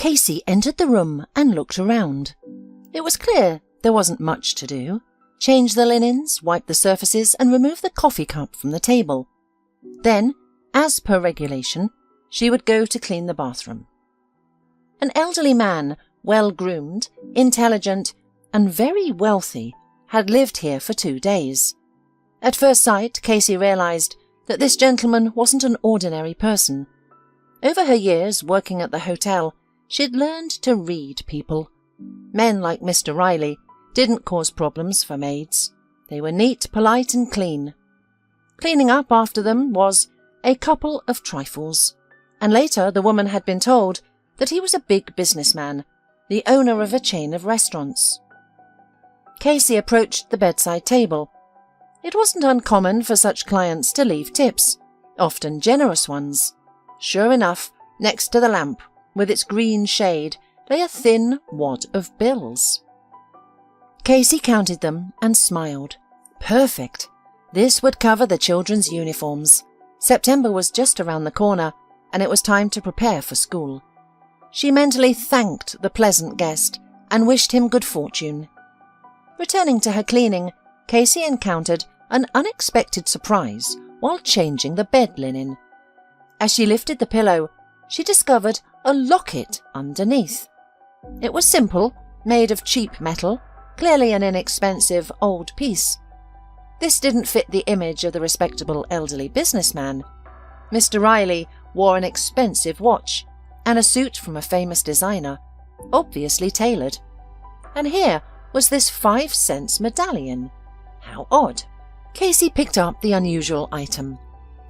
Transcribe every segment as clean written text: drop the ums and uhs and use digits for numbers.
Casey entered the room and looked around. It was clear there wasn't much to do. Change the linens, wipe the surfaces, and remove the coffee cup from the table. Then, as per regulation, she would go to clean the bathroom. An elderly man, well-groomed, intelligent, and very wealthy, had lived here for 2 days. At first sight, Casey realised that this gentleman wasn't an ordinary person. Over her years working at the hotel, she'd learned to read people. Men like Mr. Riley didn't cause problems for maids. They were neat, polite, and clean. Cleaning up after them was a couple of trifles, and later the woman had been told that he was a big businessman, the owner of a chain of restaurants. Casey approached the bedside table. It wasn't uncommon for such clients to leave tips, often generous ones. Sure enough, next to the lamp, with its green shade, lay a thin wad of bills. Casey counted them and smiled. Perfect. This would cover the children's uniforms. September was just around the corner, and it was time to prepare for school. She mentally thanked the pleasant guest and wished him good fortune. Returning to her cleaning, Casey encountered an unexpected surprise while changing the bed linen. As she lifted the pillow, she discovered a locket underneath. It was simple, made of cheap metal, clearly an inexpensive old piece. This didn't fit the image of the respectable elderly businessman. Mr. Riley wore an expensive watch and a suit from a famous designer, obviously tailored. And here was this 5-cent medallion. How odd. Casey picked up the unusual item.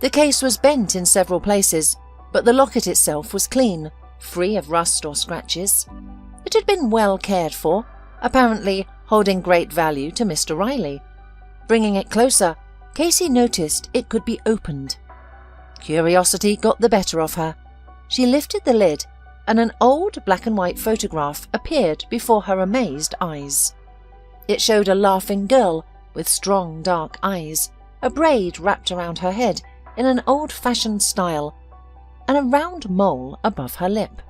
The case was bent in several places, but the locket itself was clean, free of rust or scratches. It had been well cared for, apparently holding great value to Mr. Riley. Bringing it closer, Casey noticed it could be opened. Curiosity got the better of her. She lifted the lid, and an old black-and-white photograph appeared before her amazed eyes. It showed a laughing girl with strong dark eyes, a braid wrapped around her head in an old-fashioned style, and a round mole above her lip.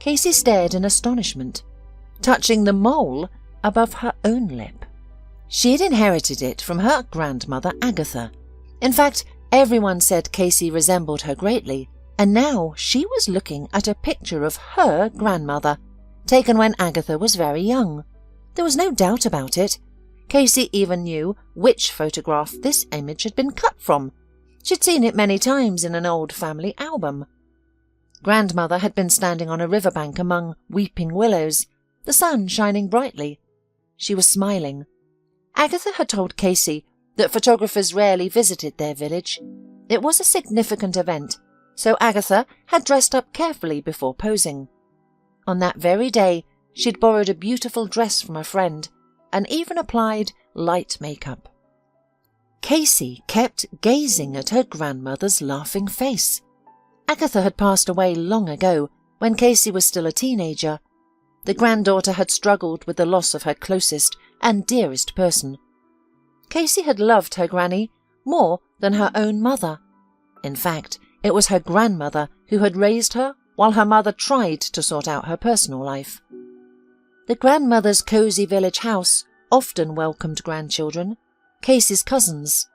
Casey stared in astonishment, touching the mole above her own lip. She had inherited it from her grandmother Agatha. In fact, everyone said Casey resembled her greatly, and now she was looking at a picture of her grandmother, taken when Agatha was very young. There was no doubt about it. Casey even knew which photograph this image had been cut from. She'd seen it many times in an old family album. Grandmother had been standing on a riverbank among weeping willows, the sun shining brightly. She was smiling. Agatha had told Casey that photographers rarely visited their village. It was a significant event, so Agatha had dressed up carefully before posing. On that very day, she'd borrowed a beautiful dress from a friend and even applied light makeup. Casey kept gazing at her grandmother's laughing face. Agatha had passed away long ago, when Casey was still a teenager. The granddaughter had struggled with the loss of her closest and dearest person. Casey had loved her granny more than her own mother. In fact, it was her grandmother who had raised her while her mother tried to sort out her personal life. The grandmother's cosy village house often welcomed grandchildren, Casey's cousins.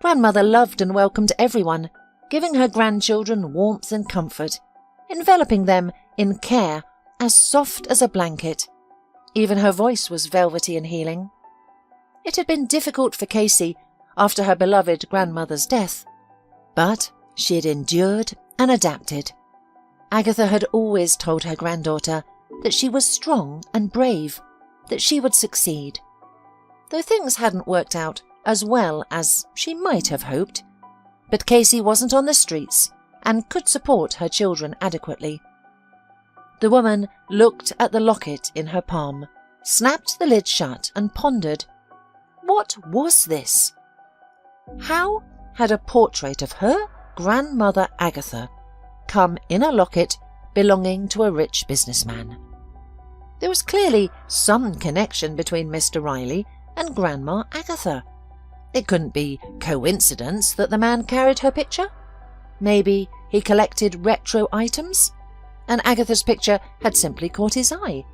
Grandmother loved and welcomed everyone, giving her grandchildren warmth and comfort, enveloping them in care as soft as a blanket. Even her voice was velvety and healing. It had been difficult for Casey after her beloved grandmother's death, but she had endured and adapted. Agatha had always told her granddaughter that she was strong and brave, that she would succeed. Though things hadn't worked out as well as she might have hoped, but Casey wasn't on the streets and could support her children adequately. The woman looked at the locket in her palm, snapped the lid shut and pondered. What was this? How had a portrait of her grandmother Agatha come in a locket belonging to a rich businessman? There was clearly some connection between Mr. Riley and Grandma Agatha. It couldn't be coincidence that the man carried her picture. Maybe he collected retro items? and Agatha's picture had simply caught his eye.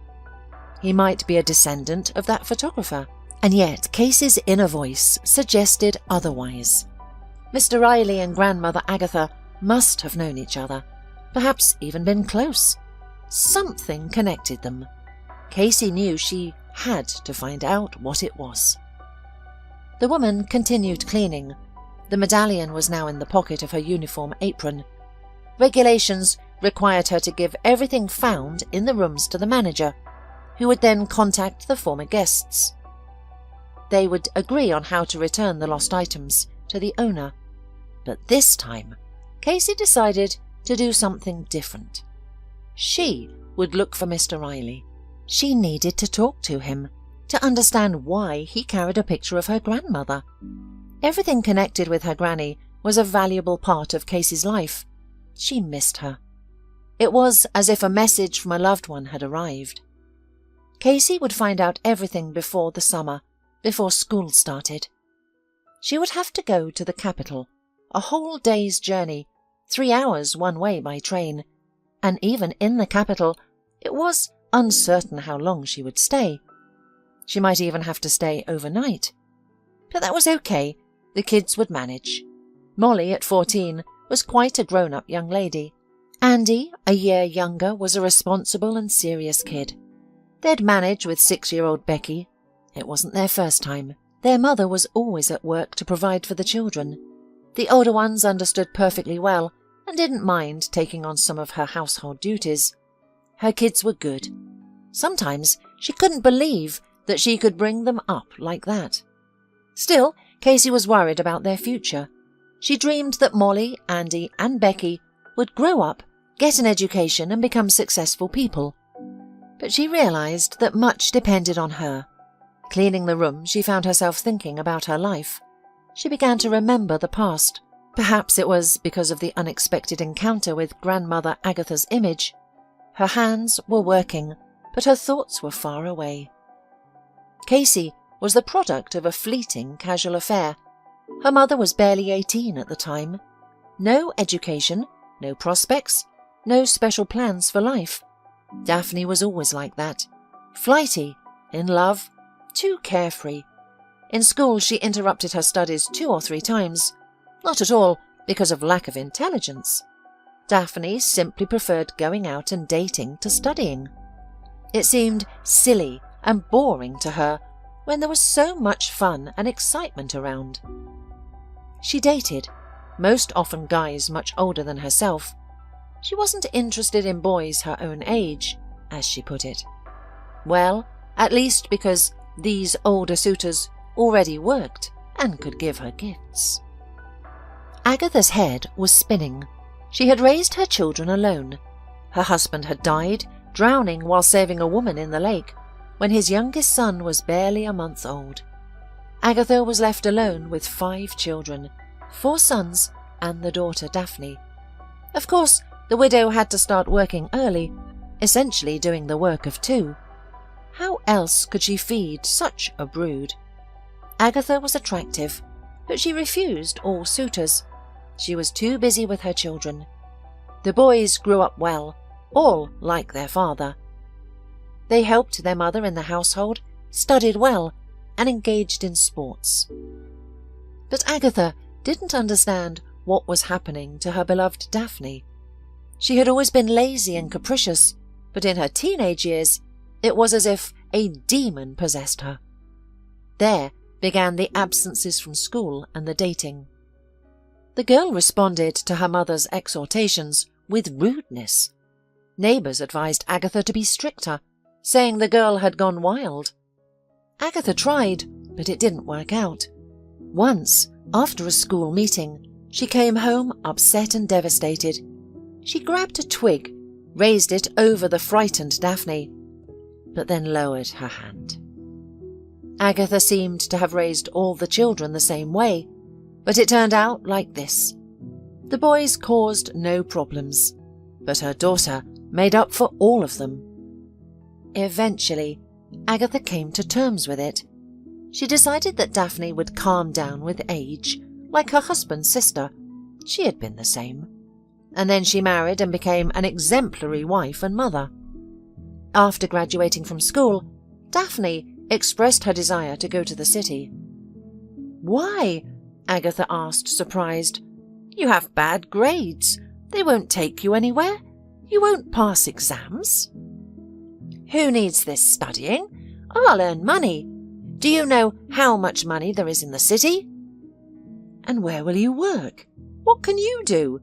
He might be a descendant of that photographer, and yet Casey's inner voice suggested otherwise. Mr. Riley and grandmother Agatha must have known each other, perhaps even been close. Something connected them. Casey knew she had to find out what it was. The woman continued cleaning. The medallion was now in the pocket of her uniform apron. Regulations required her to give everything found in the rooms to the manager, who would then contact the former guests. They would agree on how to return the lost items to the owner. But this time, Casey decided to do something different. She would look for Mr. Riley. She needed to talk to him, to understand why he carried a picture of her grandmother. Everything connected with her granny was a valuable part of Casey's life. She missed her. It was as if a message from a loved one had arrived. Casey would find out everything before the summer, before school started. She would have to go to the capital, a whole day's journey, 3 hours one way by train, and even in the capital, it was uncertain how long she would stay. She might even have to stay overnight. But that was okay. The kids would manage. Molly, at 14, was quite a grown-up young lady. Andy, a year younger, was a responsible and serious kid. They'd manage with 6-year-old Becky. It wasn't their first time. Their mother was always at work to provide for the children. The older ones understood perfectly well and didn't mind taking on some of her household duties. Her kids were good. Sometimes she couldn't believe that she could bring them up like that. Still, Casey was worried about their future. She dreamed that Molly, Andy, and Becky would grow up, get an education, and become successful people. But she realized that much depended on her. Cleaning the room, she found herself thinking about her life. She began to remember the past. Perhaps it was because of the unexpected encounter with grandmother Agatha's image. Her hands were working, but her thoughts were far away. Casey was the product of a fleeting, casual affair. Her mother was barely 18 at the time. No education, no prospects, no special plans for life. Daphne was always like that. Flighty, in love, too carefree. In school she interrupted her studies 2 or 3 times. Not at all because of lack of intelligence. Daphne simply preferred going out and dating to studying. It seemed silly and boring to her when there was so much fun and excitement around. She dated, most often guys much older than herself. She wasn't interested in boys her own age, as she put it. Well, at least because these older suitors already worked and could give her gifts. Agatha's head was spinning. She had raised her children alone. Her husband had died, drowning while saving a woman in the lake, when his youngest son was barely a month old. Agatha was left alone with 5 children, 4 sons and the daughter Daphne. Of course, the widow had to start working early, essentially doing the work of 2. How else could she feed such a brood? Agatha was attractive, but she refused all suitors. She was too busy with her children. The boys grew up well, all like their father. They helped their mother in the household, studied well, and engaged in sports. But Agatha didn't understand what was happening to her beloved Daphne. She had always been lazy and capricious, but in her teenage years, it was as if a demon possessed her. There began the absences from school and the dating. The girl responded to her mother's exhortations with rudeness. Neighbours advised Agatha to be stricter, saying the girl had gone wild. Agatha tried, but it didn't work out. Once, after a school meeting, she came home upset and devastated. She grabbed a twig, raised it over the frightened Daphne, but then lowered her hand. Agatha seemed to have raised all the children the same way, but it turned out like this. The boys caused no problems, but her daughter made up for all of them. Eventually, Agatha came to terms with it. She decided that Daphne would calm down with age, like her husband's sister. She had been the same. and then she married and became an exemplary wife and mother. After graduating from school, Daphne expressed her desire to go to the city. "Why?" Agatha asked, surprised. "You have bad grades. They won't take you anywhere. You won't pass exams." "Who needs this studying? I'll earn money. Do you know how much money there is in the city?" "And where will you work? What can you do?"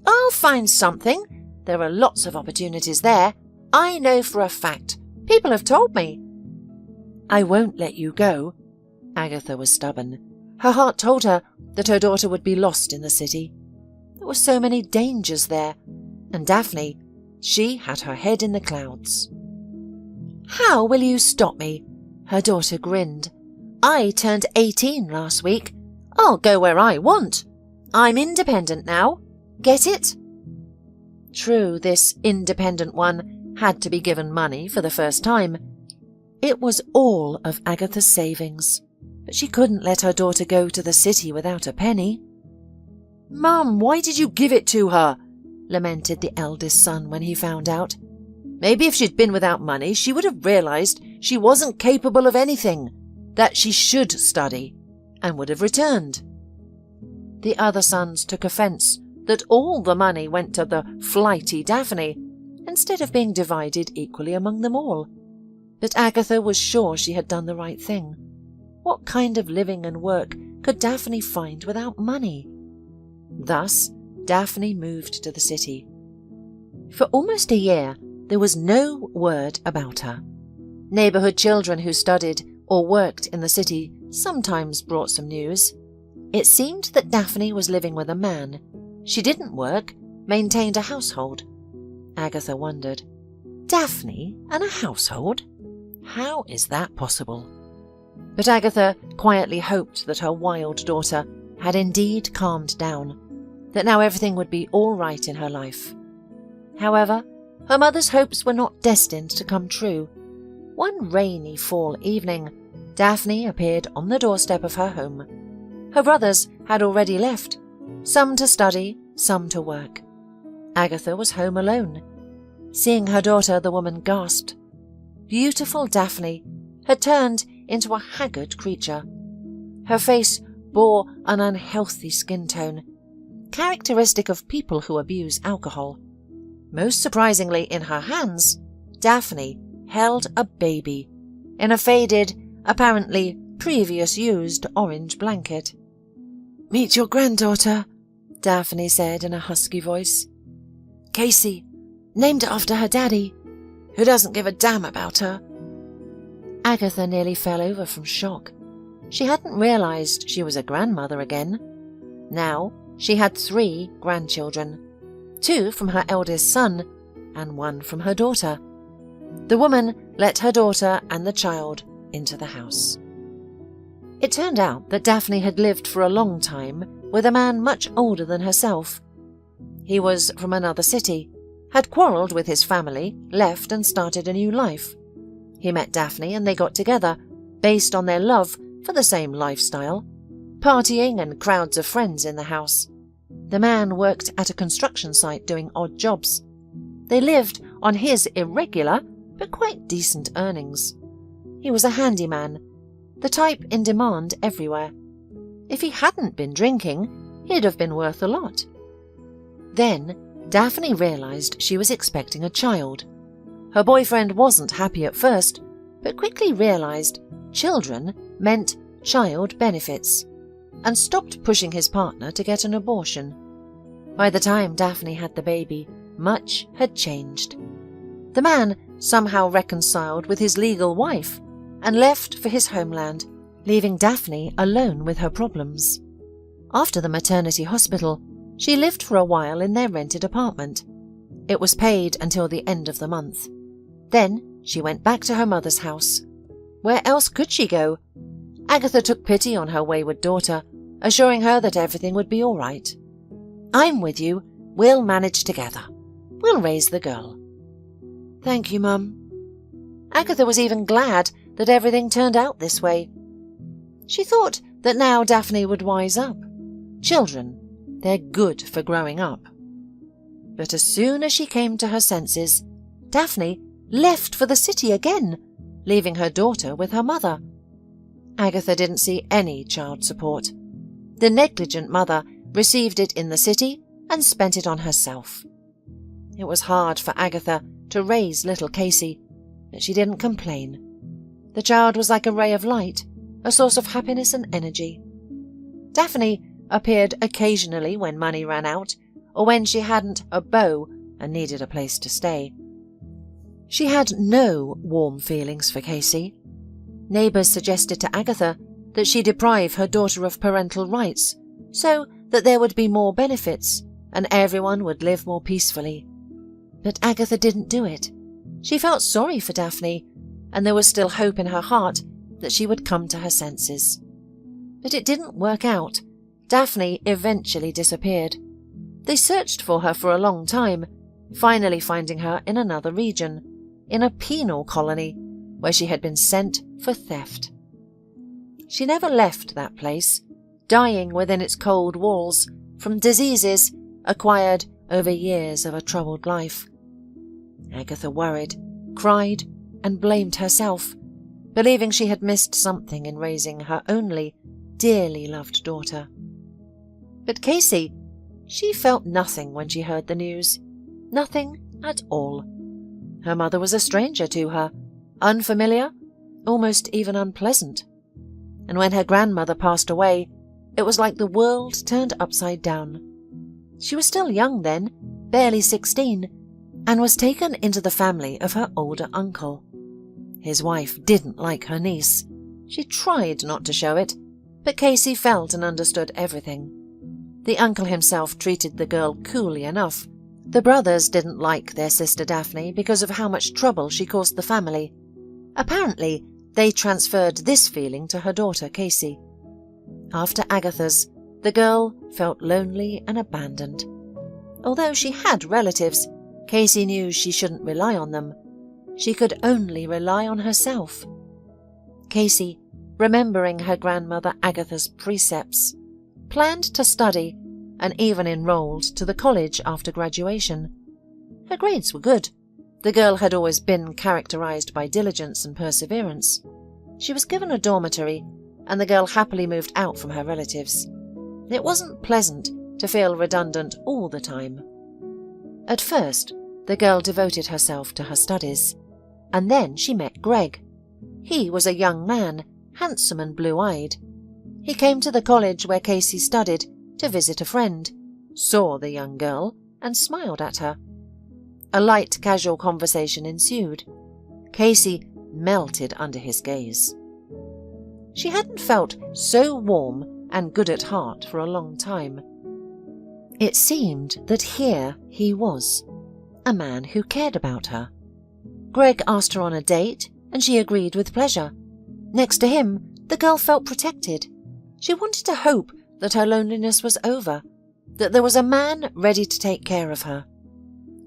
"I'll find something. There are lots of opportunities there. I know for a fact. People have told me." "I won't let you go." Agatha was stubborn. Her heart told her that her daughter would be lost in the city. There were so many dangers there, and Daphne, she had her head in the clouds. "How will you stop me?" Her daughter grinned. "I turned 18 last week. I'll go where I want. I'm independent now. Get it?" True, this independent one had to be given money for the first time. It was all of Agatha's savings, but she couldn't let her daughter go to the city without a penny. "Mum, why did you give it to her?" lamented the eldest son when he found out. "Maybe if she'd been without money, she would have realized she wasn't capable of anything, that she should study, and would have returned." The other sons took offence that all the money went to the flighty Daphne, instead of being divided equally among them all. But Agatha was sure she had done the right thing. What kind of living and work could Daphne find without money? Thus, Daphne moved to the city. For almost a year, there was no word about her. Neighbourhood children who studied or worked in the city sometimes brought some news. It seemed that Daphne was living with a man. She didn't work, maintained a household. Agatha wondered. Daphne and a household? How is that possible? But Agatha quietly hoped that her wild daughter had indeed calmed down, that now everything would be all right in her life. However, her mother's hopes were not destined to come true. One rainy fall evening, Daphne appeared on the doorstep of her home. Her brothers had already left, some to study, some to work. Agatha was home alone. Seeing her daughter, the woman gasped. Beautiful Daphne had turned into a haggard creature. Her face bore an unhealthy skin tone, characteristic of people who abuse alcohol. Most surprisingly, in her hands, Daphne held a baby in a faded, apparently previous used orange blanket. "Meet your granddaughter," Daphne said in a husky voice. "Casey, named after her daddy, who doesn't give a damn about her." Agatha nearly fell over from shock. She hadn't realized she was a grandmother again. Now she had 3 grandchildren, 2 from her eldest son and 1 from her daughter. The woman let her daughter and the child into the house. It turned out that Daphne had lived for a long time with a man much older than herself. He was from another city, had quarrelled with his family, left and started a new life. He met Daphne and they got together, based on their love for the same lifestyle, partying and crowds of friends in the house. The man worked at a construction site doing odd jobs. They lived on his irregular but quite decent earnings. He was a handyman, the type in demand everywhere. If he hadn't been drinking, he'd have been worth a lot. Then Daphne realized she was expecting a child. Her boyfriend wasn't happy at first, but quickly realized children meant child benefits, and stopped pushing his partner to get an abortion. By the time Daphne had the baby, much had changed. The man somehow reconciled with his legal wife and left for his homeland, leaving Daphne alone with her problems. After the maternity hospital, she lived for a while in their rented apartment. It was paid until the end of the month. Then she went back to her mother's house. Where else could she go? Agatha took pity on her wayward daughter, assuring her that everything would be all right. "I'm with you. We'll manage together. We'll raise the girl." "Thank you, Mum." Agatha was even glad that everything turned out this way. She thought that now Daphne would wise up. Children, they're good for growing up. But as soon as she came to her senses, Daphne left for the city again, leaving her daughter with her mother. Agatha didn't see any child support. The negligent mother received it in the city and spent it on herself. It was hard for Agatha to raise little Casey, but she didn't complain. The child was like a ray of light, a source of happiness and energy. Daphne appeared occasionally when money ran out, or when she hadn't a beau and needed a place to stay. She had no warm feelings for Casey. Neighbours suggested to Agatha that she deprive her daughter of parental rights, so that there would be more benefits and everyone would live more peacefully. But Agatha didn't do it. She felt sorry for Daphne, and there was still hope in her heart that she would come to her senses. But it didn't work out. Daphne eventually disappeared. They searched for her for a long time, finally finding her in another region, in a penal colony, where she had been sent for theft. She never left that place, dying within its cold walls from diseases acquired over years of a troubled life. Agatha worried, cried, and blamed herself, believing she had missed something in raising her only dearly loved daughter. But Casey, she felt nothing when she heard the news. Nothing at all. Her mother was a stranger to her, unfamiliar, almost even unpleasant. And when her grandmother passed away, it was like the world turned upside down. She was still young then, barely 16, and was taken into the family of her older uncle. His wife didn't like her niece. She tried not to show it, but Casey felt and understood everything. The uncle himself treated the girl coolly enough. The brothers didn't like their sister Daphne because of how much trouble she caused the family. Apparently, they transferred this feeling to her daughter Casey. After Agatha's, the girl felt lonely and abandoned. Although she had relatives, Casey knew she shouldn't rely on them. She could only rely on herself. Casey, remembering her grandmother Agatha's precepts, planned to study and even enrolled to the college after graduation. Her grades were good. The girl had always been characterized by diligence and perseverance. She was given a dormitory, and the girl happily moved out from her relatives. It wasn't pleasant to feel redundant all the time. At first, the girl devoted herself to her studies, and then she met Greg. He was a young man, handsome and blue-eyed. He came to the college where Casey studied to visit a friend, saw the young girl, and smiled at her. A light, casual conversation ensued. Casey melted under his gaze. She hadn't felt so warm and good at heart for a long time. It seemed that here he was, a man who cared about her. Greg asked her on a date, and she agreed with pleasure. Next to him, the girl felt protected. She wanted to hope that her loneliness was over, that there was a man ready to take care of her.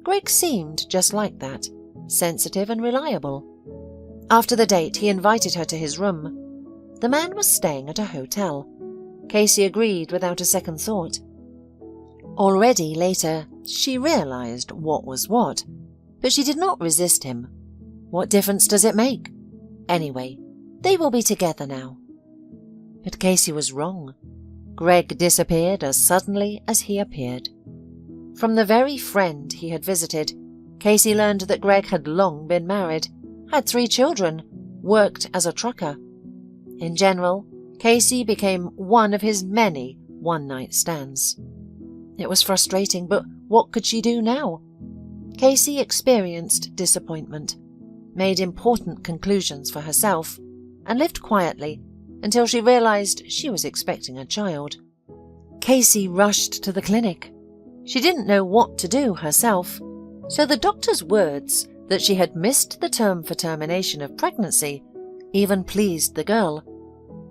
Greg seemed just like that, sensitive and reliable. After the date, he invited her to his room. The man was staying at a hotel. Casey agreed without a second thought. Already later, she realized what was what, but she did not resist him. What difference does it make? Anyway, they will be together now. But Casey was wrong. Greg disappeared as suddenly as he appeared. From the very friend he had visited, Casey learned that Greg had long been married, had 3 children, worked as a trucker. In general, Casey became one of his many one-night stands. It was frustrating, but what could she do now? Casey experienced disappointment, made important conclusions for herself, and lived quietly until she realized she was expecting a child. Casey rushed to the clinic. She didn't know what to do herself, so the doctor's words that she had missed the term for termination of pregnancy even pleased the girl.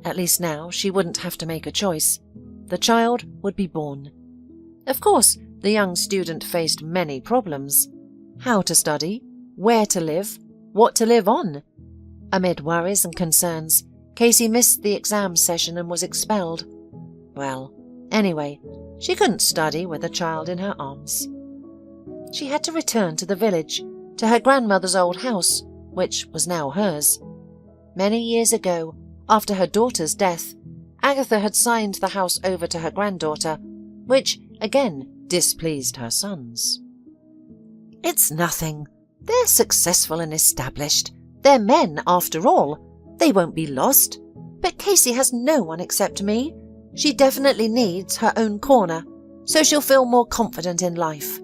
At least now she wouldn't have to make a choice. The child would be born. Of course, the young student faced many problems. How to study, where to live, what to live on. Amid worries and concerns, Casey missed the exam session and was expelled. Well, anyway, she couldn't study with a child in her arms. She had to return to the village, to her grandmother's old house, which was now hers. Many years ago, after her daughter's death, Agatha had signed the house over to her granddaughter, which again displeased her sons. "It's nothing. They're successful and established. They're men, after all. They won't be lost. But Casey has no one except me. She definitely needs her own corner, so she'll feel more confident in life,"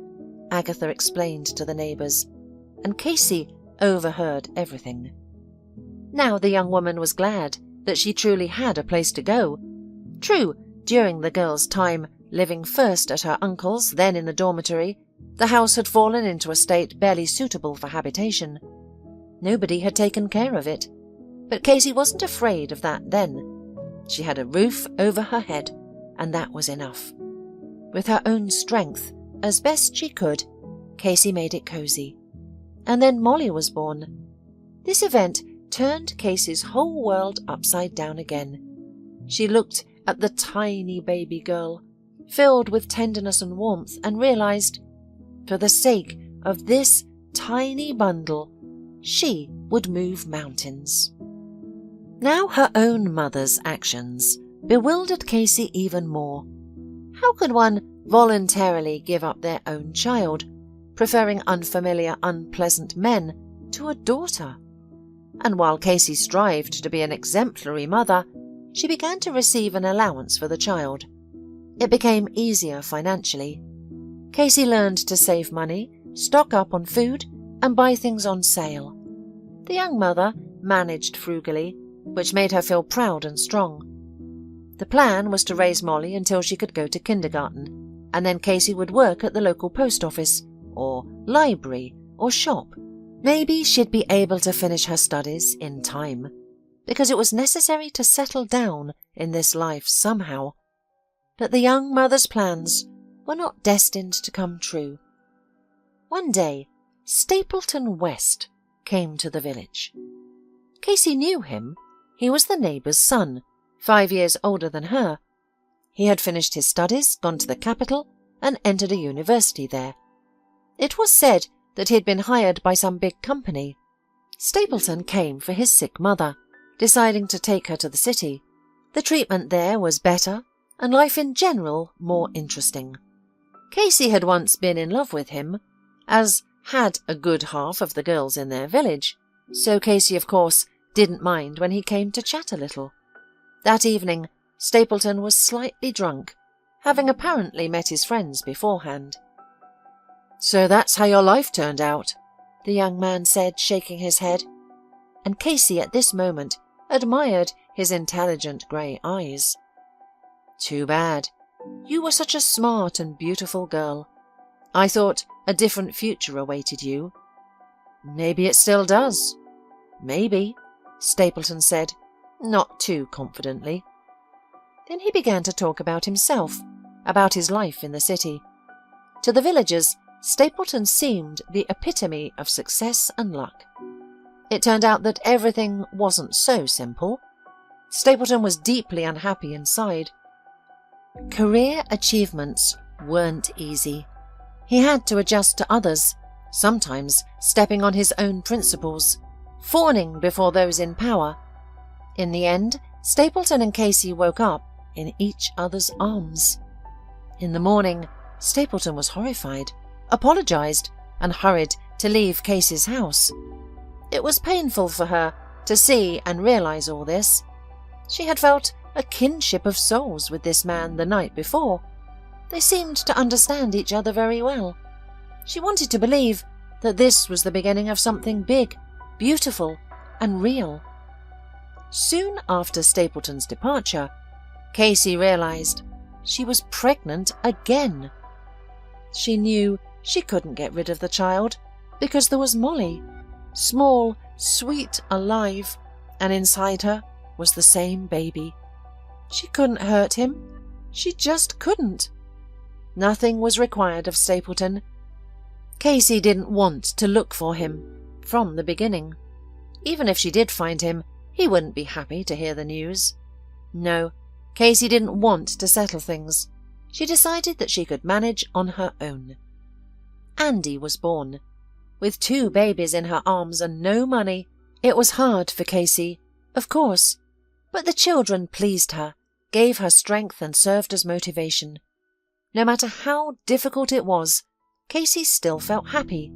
Agatha explained to the neighbours, and Casey overheard everything. Now the young woman was glad that she truly had a place to go. True, during the girl's time living first at her uncle's, then in the dormitory, the house had fallen into a state barely suitable for habitation. Nobody had taken care of it, but Casey wasn't afraid of that then. She had a roof over her head, and that was enough. With her own strength, as best she could, Casey made it cosy. And then Molly was born. This event turned Casey's whole world upside down again. She looked at the tiny baby girl, filled with tenderness and warmth, and realized, for the sake of this tiny bundle, she would move mountains. Now her own mother's actions bewildered Casey even more. How could one voluntarily give up their own child, preferring unfamiliar, unpleasant men to a daughter? And while Casey strived to be an exemplary mother, she began to receive an allowance for the child. It became easier financially. Casey learned to save money, stock up on food, and buy things on sale. The young mother managed frugally, which made her feel proud and strong. The plan was to raise Molly until she could go to kindergarten, and then Casey would work at the local post office, or library, or shop. Maybe she'd be able to finish her studies in time, because it was necessary to settle down in this life somehow. But the young mother's plans were not destined to come true. One day, Stapleton West came to the village. Casey knew him. He was the neighbour's son, 5 years older than her. He had finished his studies, gone to the capital, and entered a university there. It was said that he had been hired by some big company. Stapleton came for his sick mother, deciding to take her to the city. The treatment there was better, and life in general more interesting. Casey had once been in love with him, as had a good half of the girls in their village, so Casey, of course, didn't mind when he came to chat a little. That evening, Stapleton was slightly drunk, having apparently met his friends beforehand. "So that's how your life turned out," the young man said, shaking his head, and Casey at this moment admired his intelligent grey eyes. "Too bad. You were such a smart and beautiful girl. I thought a different future awaited you." "Maybe it still does." "Maybe," Stapleton said, not too confidently. Then he began to talk about himself, about his life in the city. To the villagers, Stapleton seemed the epitome of success and luck. It turned out that everything wasn't so simple. Stapleton was deeply unhappy inside. Career achievements weren't easy. He had to adjust to others, sometimes stepping on his own principles, fawning before those in power. In the end, Stapleton and Casey woke up in each other's arms. In the morning, Stapleton was horrified, apologized, and hurried to leave Casey's house. It was painful for her to see and realize all this. She had felt a kinship of souls with this man the night before. They seemed to understand each other very well. She wanted to believe that this was the beginning of something big, beautiful, and real. Soon after Stapleton's departure, Casey realized she was pregnant again. She knew she couldn't get rid of the child because there was Molly, small, sweet, alive, and inside her was the same baby. She couldn't hurt him. She just couldn't. Nothing was required of Stapleton. Casey didn't want to look for him from the beginning. Even if she did find him, he wouldn't be happy to hear the news. No, Casey didn't want to settle things. She decided that she could manage on her own. Andy was born. With 2 babies in her arms and no money, it was hard for Casey, of course, but the children pleased her, gave her strength and served as motivation. No matter how difficult it was, Casey still felt happy.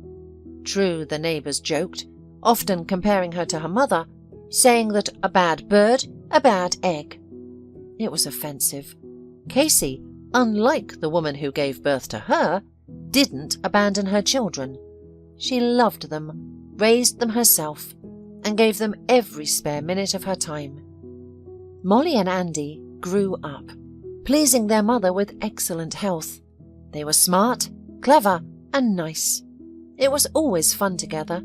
True, the neighbours joked, often comparing her to her mother, saying that a bad bird, a bad egg. It was offensive. Casey, unlike the woman who gave birth to her, didn't abandon her children. She loved them, raised them herself, and gave them every spare minute of her time. Molly and Andy grew up, pleasing their mother with excellent health. They were smart, clever, and nice. It was always fun together.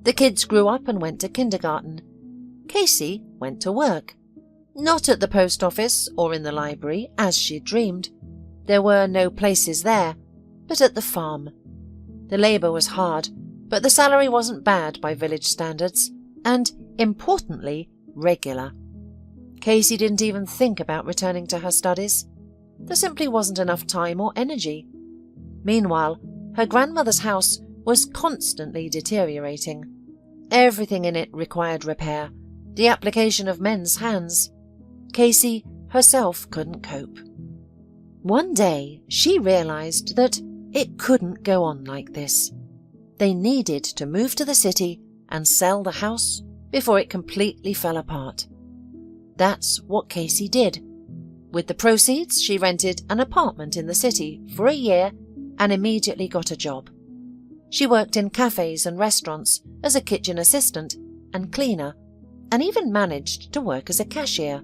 The kids grew up and went to kindergarten. Casey went to work. Not at the post office or in the library, as she dreamed. There were no places there, but at the farm. The labour was hard, but the salary wasn't bad by village standards, and, importantly, regular. Casey didn't even think about returning to her studies. There simply wasn't enough time or energy. Meanwhile, her grandmother's house was constantly deteriorating. Everything in it required repair, the application of men's hands. Casey herself couldn't cope. One day, she realised that it couldn't go on like this. They needed to move to the city and sell the house before it completely fell apart. That's what Casey did. With the proceeds, she rented an apartment in the city for a year and immediately got a job. She worked in cafes and restaurants as a kitchen assistant and cleaner, and even managed to work as a cashier.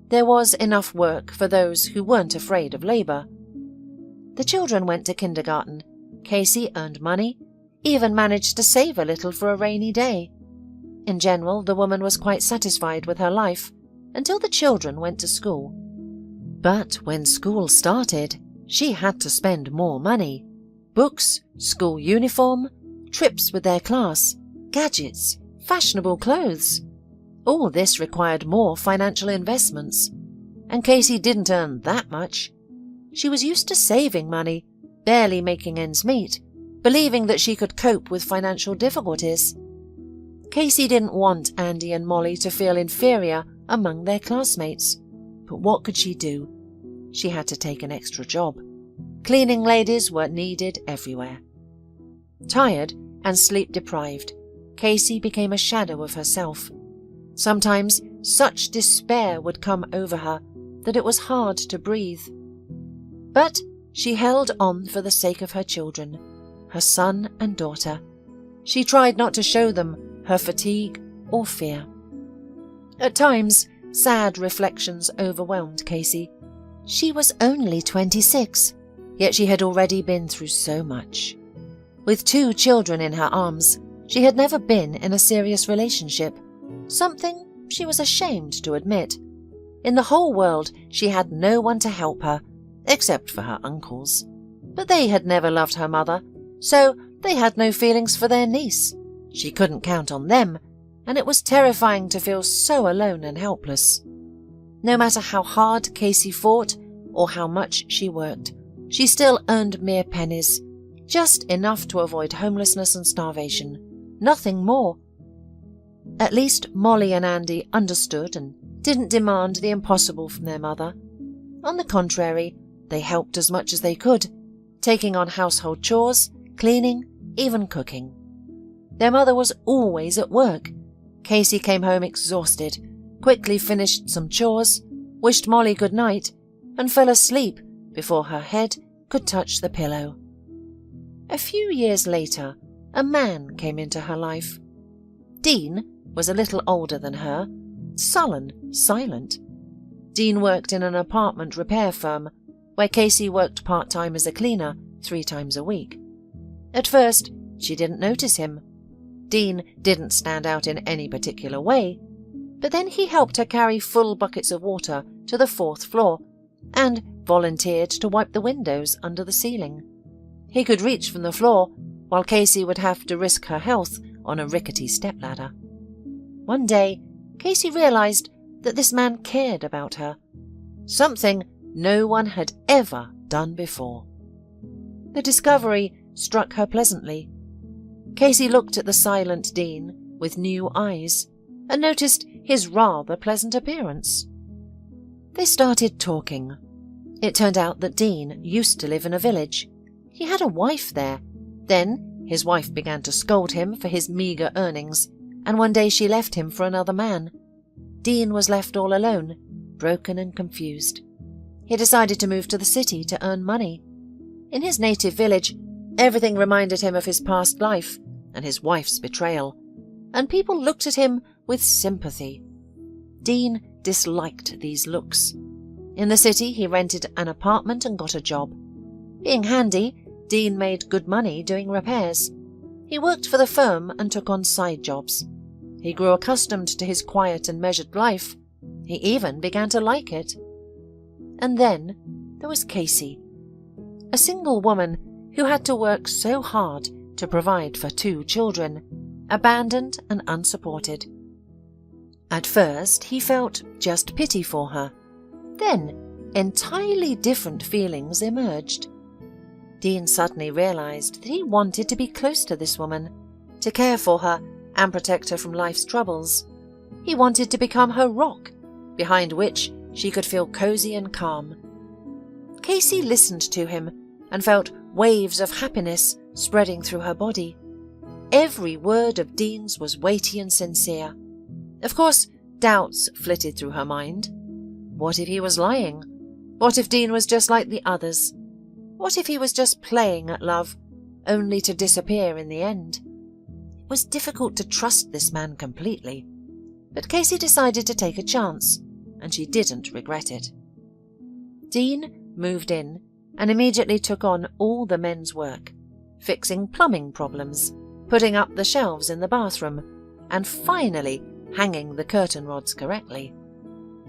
There was enough work for those who weren't afraid of labour. The children went to kindergarten. Casey earned money, even managed to save a little for a rainy day. In general, the woman was quite satisfied with her life until the children went to school. But when school started, she had to spend more money. Books, school uniform, trips with their class, gadgets, fashionable clothes. All this required more financial investments, and Casey didn't earn that much. She was used to saving money, barely making ends meet, believing that she could cope with financial difficulties. Casey didn't want Andy and Molly to feel inferior among their classmates, but what could she do? She had to take an extra job. Cleaning ladies were needed everywhere. Tired and sleep-deprived, Casey became a shadow of herself. Sometimes such despair would come over her that it was hard to breathe. But she held on for the sake of her children, her son and daughter. She tried not to show them her fatigue or fear. At times, sad reflections overwhelmed Casey. She was only 26, yet she had already been through so much. With 2 children in her arms, she had never been in a serious relationship, something she was ashamed to admit. In the whole world, she had no one to help her, except for her uncles. But they had never loved her mother, so they had no feelings for their niece. She couldn't count on them, and it was terrifying to feel so alone and helpless. No matter how hard Casey fought or how much she worked, she still earned mere pennies, just enough to avoid homelessness and starvation, nothing more. At least Molly and Andy understood and didn't demand the impossible from their mother. On the contrary, they helped as much as they could, taking on household chores, cleaning, even cooking. Their mother was always at work. Casey came home exhausted, quickly finished some chores, wished Molly good night, and fell asleep before her head could touch the pillow. A few years later, a man came into her life. Dean was a little older than her, sullen, silent. Dean worked in an apartment repair firm, where Casey worked part-time as a cleaner 3 times a week. At first, she didn't notice him. Dean didn't stand out in any particular way, but then he helped her carry full buckets of water to the 4th floor and volunteered to wipe the windows under the ceiling. He could reach from the floor, while Casey would have to risk her health on a rickety stepladder. One day, Casey realized that this man cared about her, something no one had ever done before. The discovery struck her pleasantly. Casey looked at the silent Dean with new eyes and noticed his rather pleasant appearance. They started talking. It turned out that Dean used to live in a village. He had a wife there. Then his wife began to scold him for his meagre earnings, and one day she left him for another man. Dean was left all alone, broken and confused. He decided to move to the city to earn money. In his native village, everything reminded him of his past life and his wife's betrayal, and people looked at him with sympathy. Dean disliked these looks. In the city, he rented an apartment and got a job. Being handy, Dean made good money doing repairs. He worked for the firm and took on side jobs. He grew accustomed to his quiet and measured life. He even began to like it. And then there was Casey, a single woman who had to work so hard to provide for 2 children, abandoned and unsupported. At first, he felt just pity for her. Then, entirely different feelings emerged. Dean suddenly realized that he wanted to be close to this woman, to care for her and protect her from life's troubles. He wanted to become her rock, behind which she could feel cozy and calm. Casey listened to him and felt waves of happiness spreading through her body. Every word of Dean's was weighty and sincere. Of course, doubts flitted through her mind. What if he was lying? What if Dean was just like the others? What if he was just playing at love, only to disappear in the end? It was difficult to trust this man completely, but Casey decided to take a chance, and she didn't regret it. Dean moved in and immediately took on all the men's work, fixing plumbing problems, putting up the shelves in the bathroom, and finally hanging the curtain rods correctly.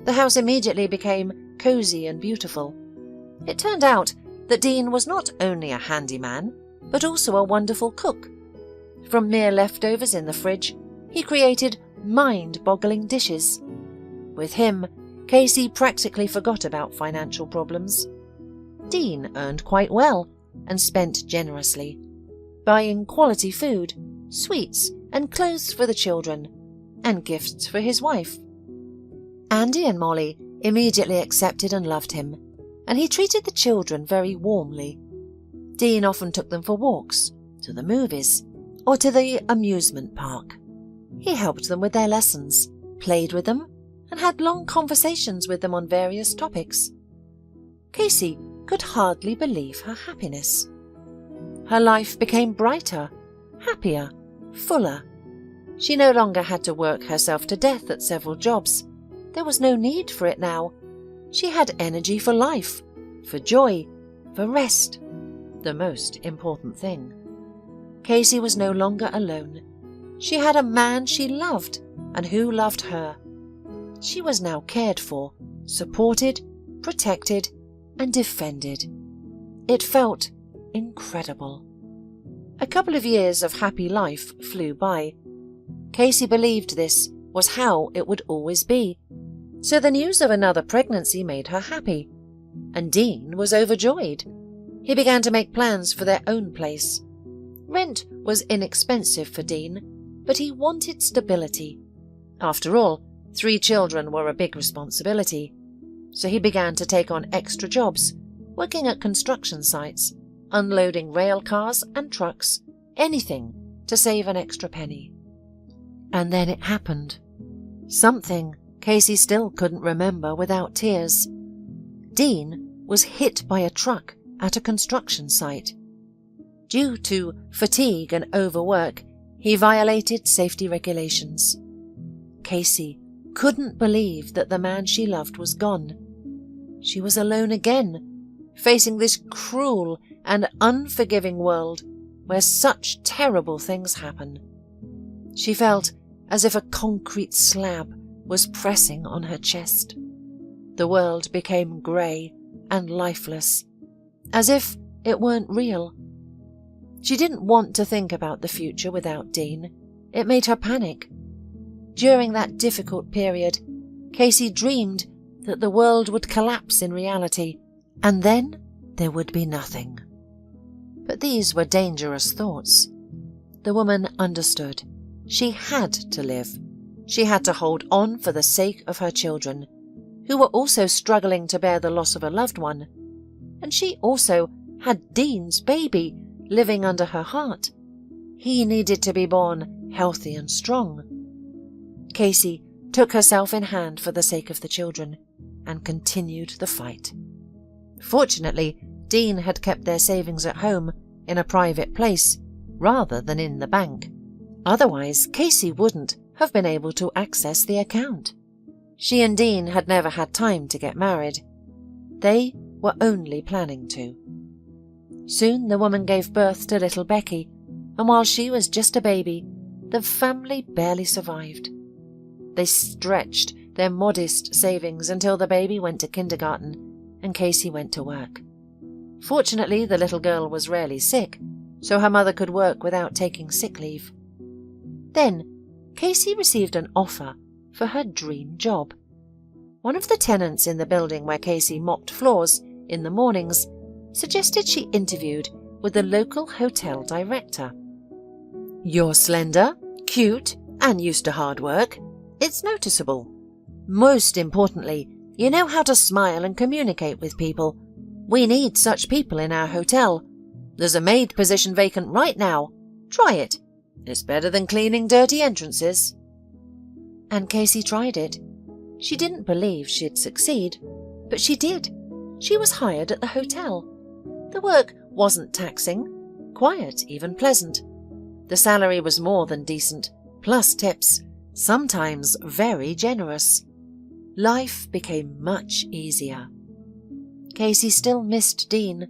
The house immediately became cozy and beautiful. It turned out that Dean was not only a handyman, but also a wonderful cook. From mere leftovers in the fridge, he created mind-boggling dishes. With him, Casey practically forgot about financial problems. Dean earned quite well and spent generously, buying quality food, sweets and clothes for the children, and gifts for his wife. Andy and Molly immediately accepted and loved him, and he treated the children very warmly. Dean often took them for walks, to the movies, or to the amusement park. He helped them with their lessons, played with them, and had long conversations with them on various topics. Casey could hardly believe her happiness. Her life became brighter, happier, fuller. She no longer had to work herself to death at several jobs. There was no need for it now. She had energy for life, for joy, for rest, the most important thing. Casey was no longer alone. She had a man she loved and who loved her. She was now cared for, supported, protected, and defended. It felt incredible. A couple of years of happy life flew by. Casey believed this was how it would always be. So the news of another pregnancy made her happy, and Dean was overjoyed. He began to make plans for their own place. Rent was inexpensive for Dean, but he wanted stability. After all, 3 children were a big responsibility. So he began to take on extra jobs, working at construction sites, unloading rail cars and trucks, anything to save an extra penny. And then it happened. Something Casey still couldn't remember without tears. Dean was hit by a truck at a construction site. Due to fatigue and overwork, he violated safety regulations. Casey couldn't believe that the man she loved was gone. She was alone again, facing this cruel and unforgiving world where such terrible things happen. She felt as if a concrete slab was pressing on her chest. The world became grey and lifeless, as if it weren't real. She didn't want to think about the future without Dean. It made her panic. During that difficult period, Casey dreamed that the world would collapse in reality, and then there would be nothing. But these were dangerous thoughts. The woman understood. She had to live. She had to hold on for the sake of her children, who were also struggling to bear the loss of a loved one. And she also had Dean's baby living under her heart. He needed to be born healthy and strong. Casey took herself in hand for the sake of the children and continued the fight. Fortunately, Dean had kept their savings at home in a private place rather than in the bank. Otherwise, Casey wouldn't have been able to access the account. She and Dean had never had time to get married. They were only planning to. Soon the woman gave birth to little Becky, and while she was just a baby, the family barely survived. They stretched their modest savings until the baby went to kindergarten and Casey went to work. Fortunately, the little girl was rarely sick, so her mother could work without taking sick leave. Then, Casey received an offer for her dream job. One of the tenants in the building where Casey mopped floors in the mornings suggested she interviewed with the local hotel director. "You're slender, cute, and used to hard work. It's noticeable. Most importantly, you know how to smile and communicate with people. We need such people in our hotel. There's a maid position vacant right now. Try it. It's better than cleaning dirty entrances." And Casey tried it. She didn't believe she'd succeed, but she did. She was hired at the hotel. The work wasn't taxing, quiet, even pleasant. The salary was more than decent, plus tips, sometimes very generous. Life became much easier. Casey still missed Dean,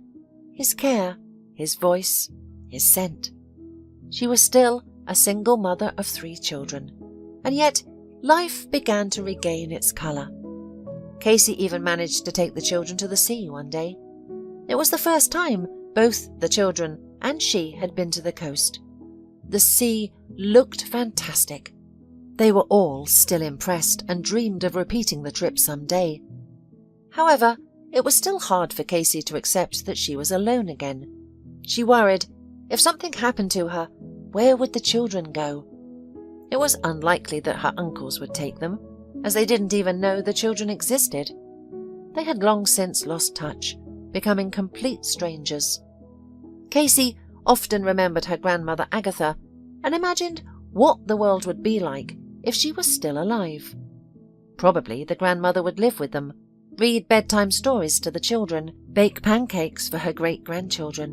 his care, his voice, his scent. She was still a single mother of 3 children, and yet life began to regain its colour. Casey even managed to take the children to the sea one day. It was the first time both the children and she had been to the coast. The sea looked fantastic. They were all still impressed and dreamed of repeating the trip someday. However, it was still hard for Casey to accept that she was alone again. She worried, if something happened to her, where would the children go? It was unlikely that her uncles would take them, as they didn't even know the children existed. They had long since lost touch, becoming complete strangers. Casey often remembered her grandmother Agatha and imagined what the world would be like if she was still alive. Probably the grandmother would live with them, read bedtime stories to the children, bake pancakes for her great-grandchildren,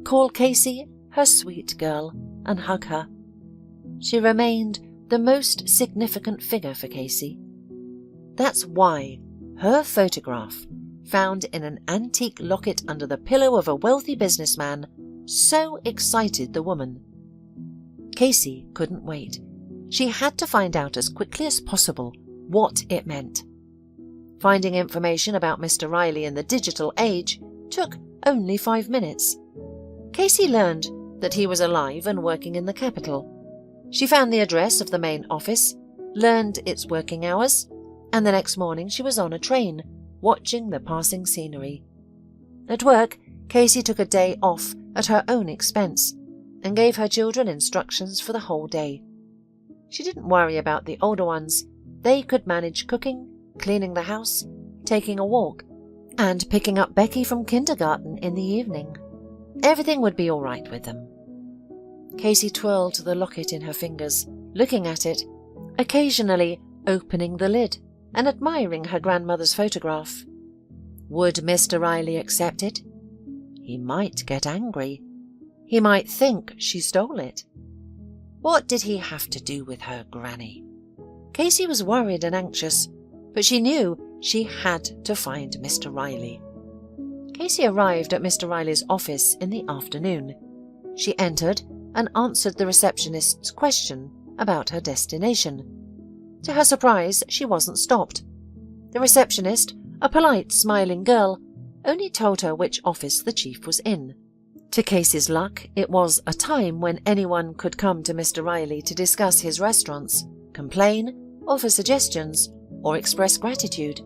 call Casey her sweet girl, and hug her. She remained the most significant figure for Casey. That's why her photograph, found in an antique locket under the pillow of a wealthy businessman, so excited the woman. Casey couldn't wait. She had to find out as quickly as possible what it meant. Finding information about Mr. Riley in the digital age took only 5 minutes. Casey learned that he was alive and working in the capital. She found the address of the main office, learned its working hours, and the next morning she was on a train, watching the passing scenery. At work, Casey took a day off at her own expense and gave her children instructions for the whole day. She didn't worry about the older ones. They could manage cooking, cleaning the house, taking a walk, and picking up Becky from kindergarten in the evening. Everything would be all right with them. Casey twirled the locket in her fingers, looking at it, occasionally opening the lid and admiring her grandmother's photograph. Would Mr. Riley accept it? He might get angry. He might think she stole it. What did he have to do with her granny? Casey was worried and anxious, but she knew she had to find Mr. Riley. Casey arrived at Mr. Riley's office in the afternoon. She entered and answered the receptionist's question about her destination. To her surprise, she wasn't stopped. The receptionist, a polite, smiling girl, only told her which office the chief was in. To Casey's luck, it was a time when anyone could come to Mr. Riley to discuss his restaurants, complain, offer suggestions, or express gratitude.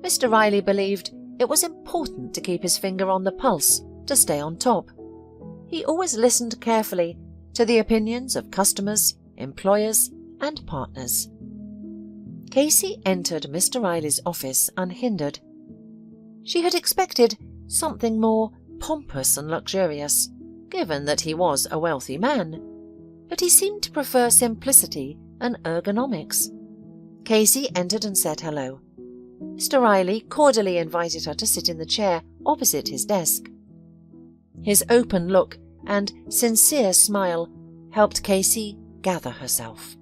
Mr. Riley believed it was important to keep his finger on the pulse to stay on top. He always listened carefully to the opinions of customers, employers, and partners. Casey entered Mr. Riley's office unhindered. She had expected something more pompous and luxurious, given that he was a wealthy man, but he seemed to prefer simplicity and ergonomics. Casey entered and said hello. Mr. Riley cordially invited her to sit in the chair opposite his desk. His open look and sincere smile helped Casey gather herself.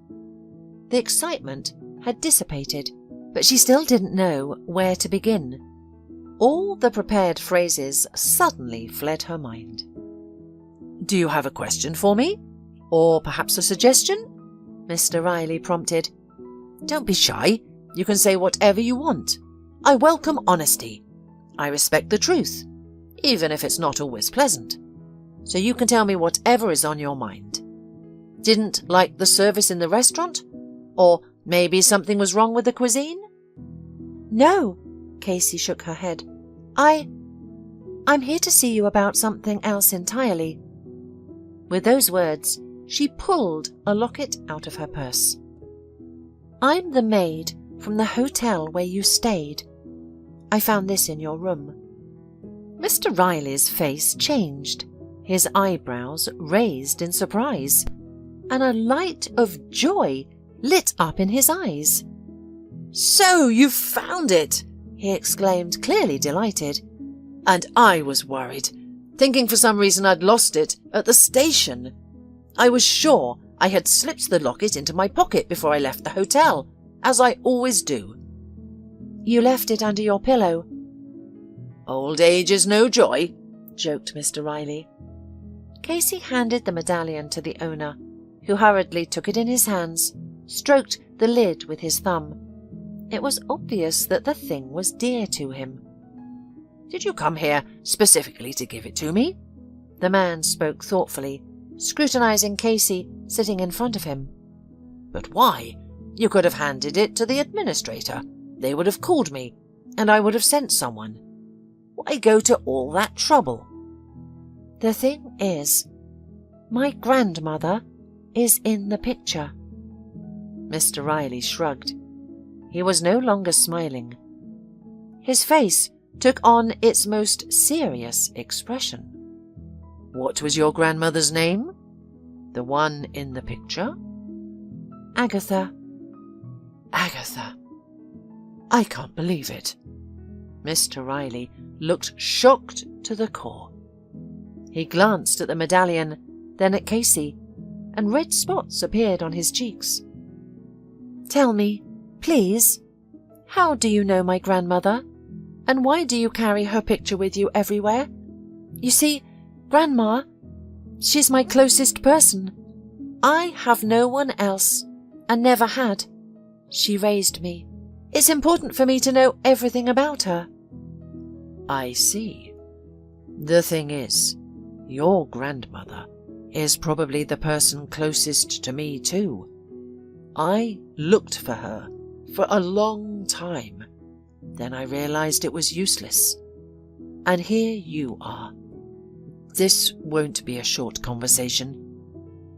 The excitement had dissipated, but she still didn't know where to begin. All the prepared phrases suddenly fled her mind. "Do you have a question for me? Or perhaps a suggestion?" Mr. Riley prompted. "Don't be shy. You can say whatever you want. I welcome honesty. I respect the truth, even if it's not always pleasant. So you can tell me whatever is on your mind. Didn't like the service in the restaurant? Or maybe something was wrong with the cuisine?" "No," Casey shook her head. I'm here to see you about something else entirely." With those words, she pulled a locket out of her purse. "I'm the maid from the hotel where you stayed. I found this in your room." Mr. Riley's face changed. His eyebrows raised in surprise, and a light of joy lit up in his eyes. "So you found it!" he exclaimed, clearly delighted. "And I was worried, thinking for some reason I'd lost it at the station. I was sure I had slipped the locket into my pocket before I left the hotel, as I always do." "You left it under your pillow." "Old age is no joy," joked Mr. Riley. Casey handed the medallion to the owner, who hurriedly took it in his hands, stroked the lid with his thumb. It was obvious that the thing was dear to him. "Did you come here specifically to give it to me?" The man spoke thoughtfully, scrutinizing Casey sitting in front of him. "But why? You could have handed it to the administrator. They would have called me, and I would have sent someone. Why go to all that trouble?" "The thing is, my grandmother is in the picture." Mr. Riley shrugged. He was no longer smiling. His face took on its most serious expression. "What was your grandmother's name? The one in the picture?" "Agatha." "Agatha. I can't believe it." Mr. Riley looked shocked to the core. He glanced at the medallion, then at Casey, and red spots appeared on his cheeks. "Tell me, please, how do you know my grandmother? And why do you carry her picture with you everywhere? You see, Grandma, she's my closest person. I have no one else, and never had. She raised me. It's important for me to know everything about her." "I see. The thing is, your grandmother is probably the person closest to me too. I looked for her for a long time. Then I realized it was useless. And here you are. This won't be a short conversation.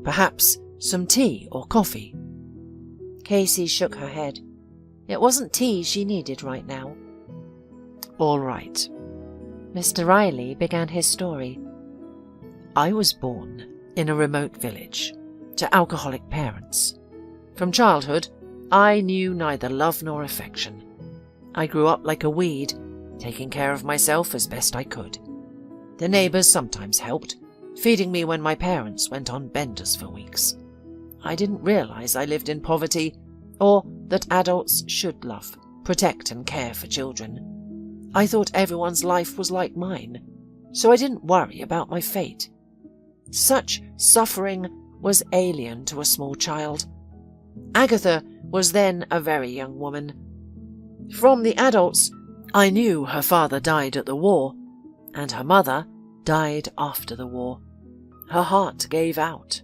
Perhaps some tea or coffee?" Casey shook her head. It wasn't tea she needed right now. "All right." Mr. Riley began his story. "I was born in a remote village to alcoholic parents. From childhood, I knew neither love nor affection. I grew up like a weed, taking care of myself as best I could. The neighbours sometimes helped, feeding me when my parents went on benders for weeks. I didn't realise I lived in poverty, or that adults should love, protect and care for children. I thought everyone's life was like mine, so I didn't worry about my fate. Such suffering was alien to a small child. Agatha was then a very young woman. From the adults, I knew her father died at the war, and her mother died after the war. Her heart gave out.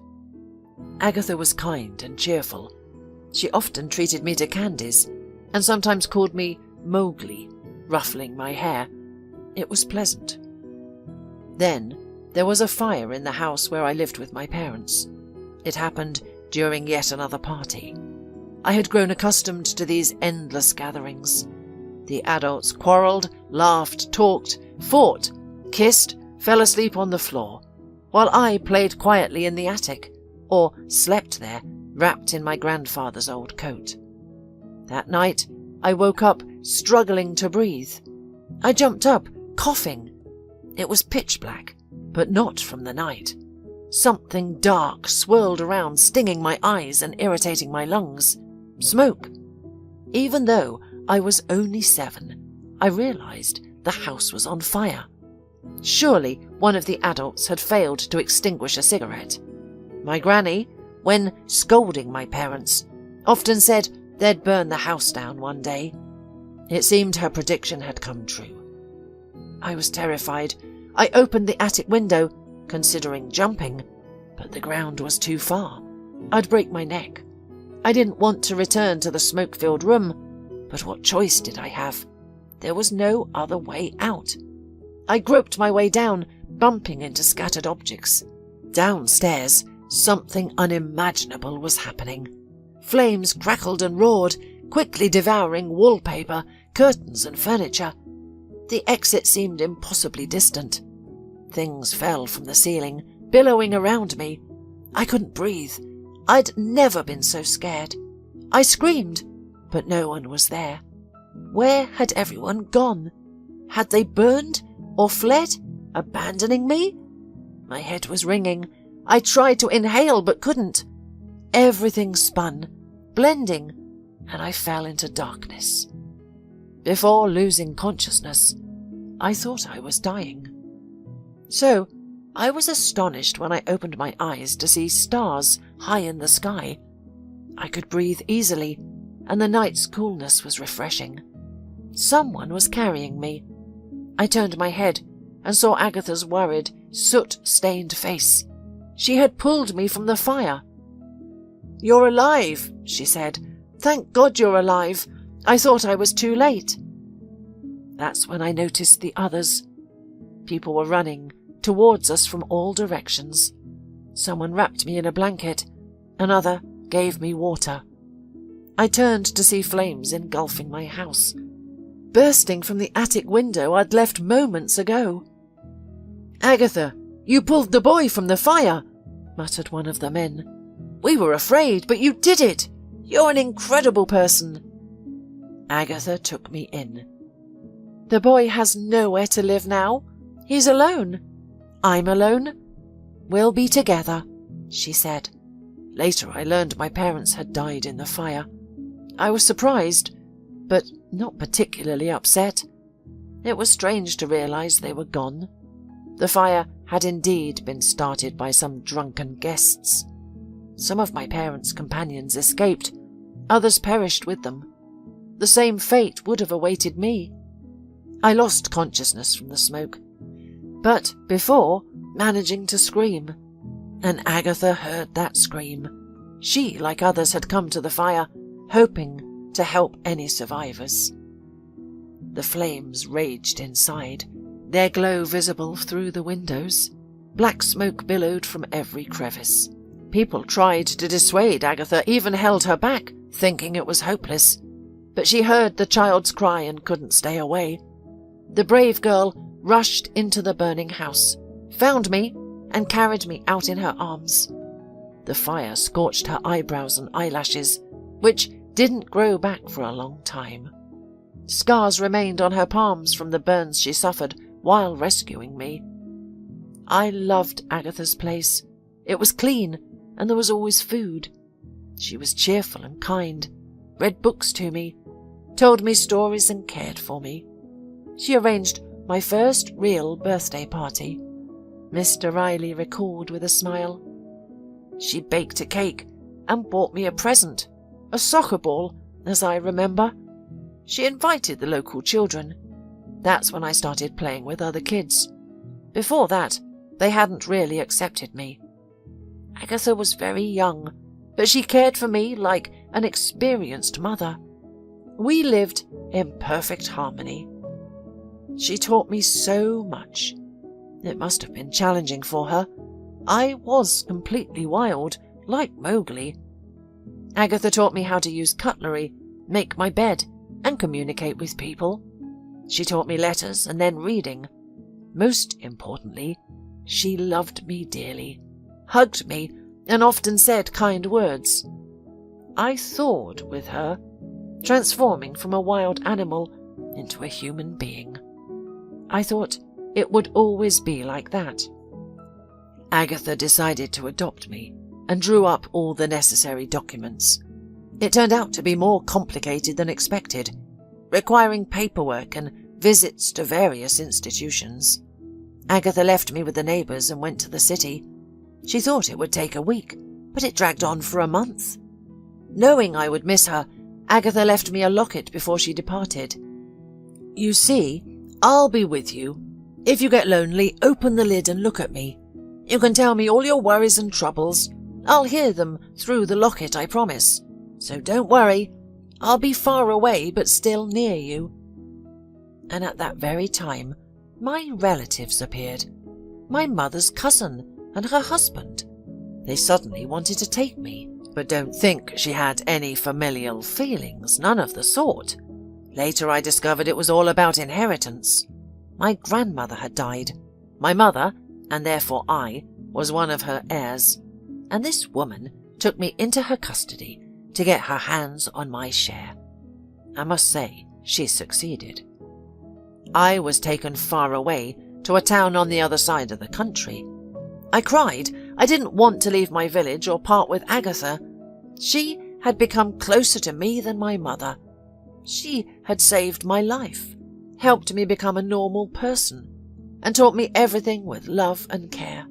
Agatha was kind and cheerful. She often treated me to candies, and sometimes called me Mowgli, ruffling my hair. It was pleasant. Then There was a fire in the house where I lived with my parents. It happened during yet another party. I had grown accustomed to these endless gatherings. The adults quarrelled, laughed, talked, fought, kissed, fell asleep on the floor, while I played quietly in the attic, or slept there, wrapped in my grandfather's old coat. That night, I woke up struggling to breathe. I jumped up, coughing. It was pitch black, but not from the night. Something dark swirled around, stinging my eyes and irritating my lungs. Smoke. Even though I was only 7, I realized the house was on fire. Surely one of the adults had failed to extinguish a cigarette. My granny, when scolding my parents, often said they'd burn the house down one day. It seemed her prediction had come true. I was terrified. I opened the attic window, considering jumping, but the ground was too far. I'd break my neck. I didn't want to return to the smoke-filled room, but what choice did I have? There was no other way out. I groped my way down, bumping into scattered objects. Downstairs, something unimaginable was happening. Flames crackled and roared, quickly devouring wallpaper, curtains and furniture. The exit seemed impossibly distant. Things fell from the ceiling, billowing around me. I couldn't breathe. I'd never been so scared. I screamed, but no one was there. Where had everyone gone? Had they burned or fled, abandoning me? My head was ringing. I tried to inhale but couldn't. Everything spun, blending, and I fell into darkness. Before losing consciousness, I thought I was dying. So, I was astonished when I opened my eyes to see stars high in the sky. I could breathe easily, and the night's coolness was refreshing. Someone was carrying me. I turned my head and saw Agatha's worried, soot-stained face. She had pulled me from the fire. "You're alive," she said. "Thank God you're alive. I thought I was too late." That's when I noticed the others. People were running towards us from all directions. Someone wrapped me in a blanket. Another gave me water. I turned to see flames engulfing my house, bursting from the attic window I'd left moments ago. "Agatha, you pulled the boy from the fire," muttered one of the men. "We were afraid, but you did it. You're an incredible person." Agatha took me in. "The boy has nowhere to live now. He's alone. I'm alone. We'll be together," she said. Later I learned my parents had died in the fire. I was surprised, but not particularly upset. It was strange to realize they were gone. The fire had indeed been started by some drunken guests. Some of my parents' companions escaped. Others perished with them. The same fate would have awaited me. I lost consciousness from the smoke, but before managing to scream. And Agatha heard that scream. She, like others, had come to the fire, hoping to help any survivors. The flames raged inside, their glow visible through the windows. Black smoke billowed from every crevice. People tried to dissuade Agatha, even held her back, thinking it was hopeless. But she heard the child's cry and couldn't stay away. The brave girl rushed into the burning house, found me, and carried me out in her arms. The fire scorched her eyebrows and eyelashes, which didn't grow back for a long time. Scars remained on her palms from the burns she suffered while rescuing me. I loved Agatha's place. It was clean, and there was always food. She was cheerful and kind, read books to me, told me stories and cared for me. She arranged my first real birthday party, Mr. Riley recalled with a smile. She baked a cake and bought me a present, a soccer ball, as I remember. She invited the local children. That's when I started playing with other kids. Before that, they hadn't really accepted me. Agatha was very young, but she cared for me like an experienced mother. We lived in perfect harmony. She taught me so much. It must have been challenging for her. I was completely wild, like Mowgli. Agatha taught me how to use cutlery, make my bed, and communicate with people. She taught me letters and then reading. Most importantly, she loved me dearly, hugged me, and often said kind words. I thawed with her, transforming from a wild animal into a human being. I thought it would always be like that. Agatha decided to adopt me and drew up all the necessary documents. It turned out to be more complicated than expected, requiring paperwork and visits to various institutions. Agatha left me with the neighbours and went to the city. She thought it would take a week, but it dragged on for a month. Knowing I would miss her, Agatha left me a locket before she departed. You see, I'll be with you. If you get lonely, open the lid and look at me. You can tell me all your worries and troubles. I'll hear them through the locket, I promise. So don't worry. I'll be far away, but still near you. And at that very time, my relatives appeared. My mother's cousin and her husband. They suddenly wanted to take me, but don't think she had any familial feelings, none of the sort. Later I discovered it was all about inheritance. My grandmother had died. My mother, and therefore I, was one of her heirs, and this woman took me into her custody to get her hands on my share. I must say, she succeeded. I was taken far away to a town on the other side of the country. I cried. I didn't want to leave my village or part with Agatha. She had become closer to me than my mother. She had saved my life, helped me become a normal person, and taught me everything with love and care.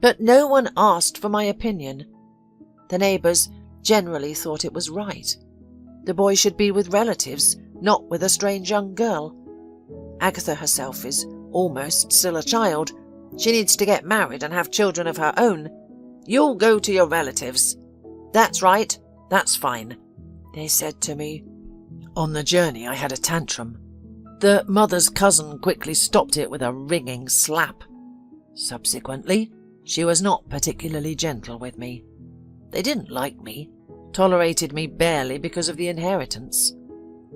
But no one asked for my opinion. The neighbours generally thought it was right. The boy should be with relatives, not with a strange young girl. Agatha herself is almost still a child. She needs to get married and have children of her own. You'll go to your relatives. That's right, that's fine, they said to me. On the journey I had a tantrum. The mother's cousin quickly stopped it with a ringing slap. Subsequently, she was not particularly gentle with me. They didn't like me, tolerated me barely because of the inheritance.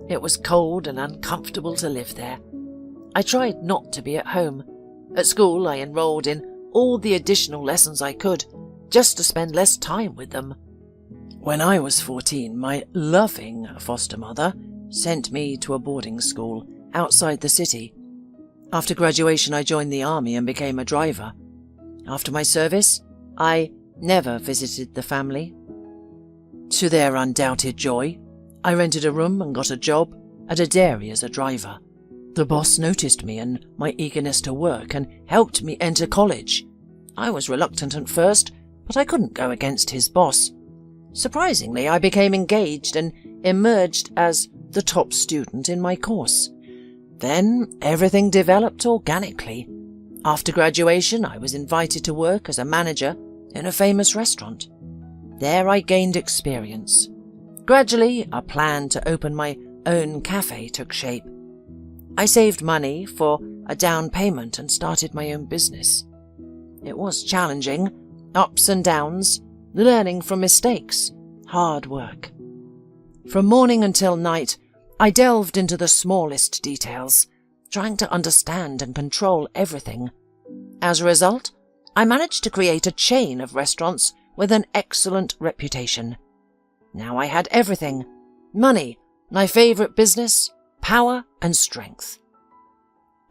It was cold and uncomfortable to live there. I tried not to be at home. At school I enrolled in all the additional lessons I could, just to spend less time with them. When I was 14, my loving foster mother sent me to a boarding school outside the city. After graduation, I joined the army and became a driver. After my service, I never visited the family. To their undoubted joy, I rented a room and got a job at a dairy as a driver. The boss noticed me and my eagerness to work and helped me enter college. I was reluctant at first, but I couldn't go against his boss. Surprisingly, I became engaged and emerged as the top student in my course. Then everything developed organically. After graduation, I was invited to work as a manager in a famous restaurant. There I gained experience. Gradually, a plan to open my own cafe took shape. I saved money for a down payment and started my own business. It was challenging, ups and downs, learning from mistakes, hard work. From morning until night, I delved into the smallest details, trying to understand and control everything. As a result, I managed to create a chain of restaurants with an excellent reputation. Now I had everything: money, my favourite business, power and strength.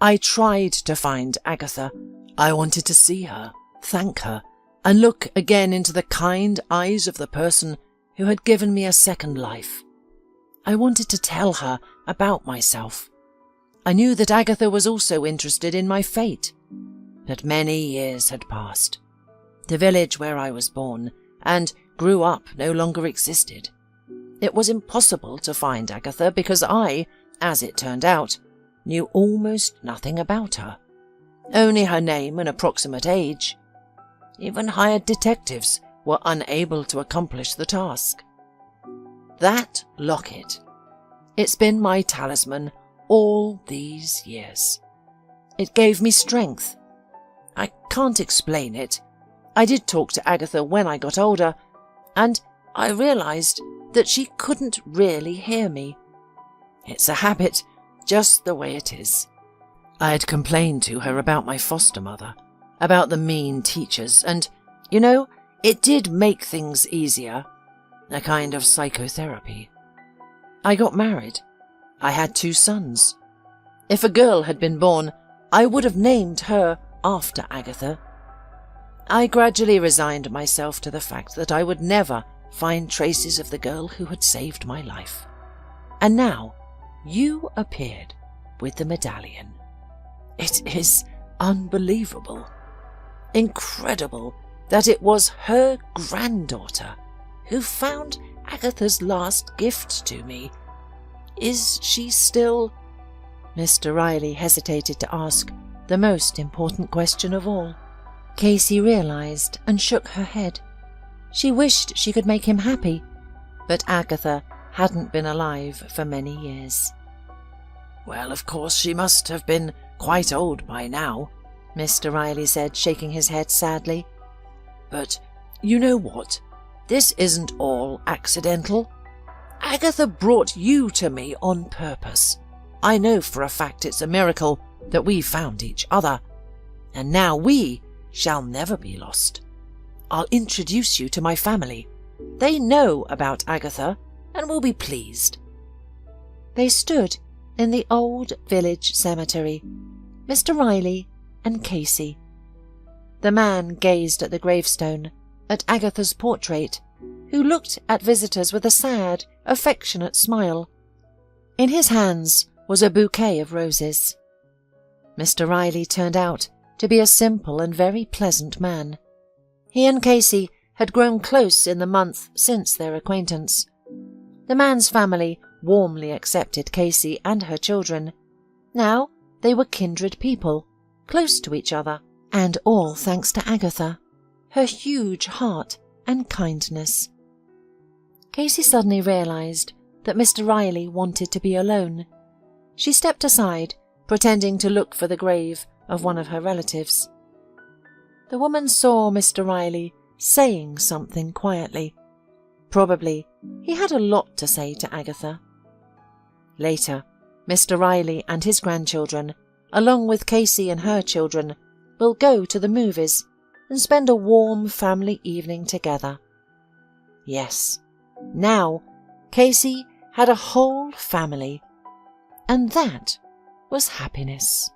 I tried to find Agatha. I wanted to see her, thank her, and look again into the kind eyes of the person who had given me a second life. I wanted to tell her about myself. I knew that Agatha was also interested in my fate. But many years had passed. The village where I was born and grew up no longer existed. It was impossible to find Agatha because I, as it turned out, knew almost nothing about her. Only her name and approximate age. Even hired detectives were unable to accomplish the task. That locket. It's been my talisman all these years. It gave me strength, I can't explain it. I did talk to Agatha when I got older, and I realised that she couldn't really hear me. It's a habit, just the way it is. I had complained to her about my foster mother, about the mean teachers, and, it did make things easier. A kind of psychotherapy. I got married. I had 2 sons. If a girl had been born, I would have named her after Agatha. I gradually resigned myself to the fact that I would never find traces of the girl who had saved my life. And now, you appeared with the medallion. It is unbelievable, incredible that it was her granddaughter who found Agatha's last gift to me. Is she still... Mr. Riley hesitated to ask the most important question of all. Casey realised and shook her head. She wished she could make him happy, but Agatha hadn't been alive for many years. Well, of course she must have been quite old by now, Mr. Riley said, shaking his head sadly. But you know what? This isn't all accidental. Agatha brought you to me on purpose. I know for a fact it's a miracle that we found each other, and now we shall never be lost. I'll introduce you to my family. They know about Agatha and will be pleased. They stood in the old village cemetery, Mr. Riley and Casey. The man gazed at the gravestone, at Agatha's portrait, who looked at visitors with a sad, affectionate smile. In his hands was a bouquet of roses. Mr. Riley turned out to be a simple and very pleasant man. He and Casey had grown close in the month since their acquaintance. The man's family warmly accepted Casey and her children. Now they were kindred people, close to each other, and all thanks to Agatha, her huge heart and kindness. Casey suddenly realised that Mr. Riley wanted to be alone. She stepped aside, pretending to look for the grave of one of her relatives. The woman saw Mr. Riley saying something quietly. Probably he had a lot to say to Agatha. Later, Mr. Riley and his grandchildren, along with Casey and her children, will go to the movies and spend a warm family evening together. Yes, now Casey had a whole family, and that was happiness.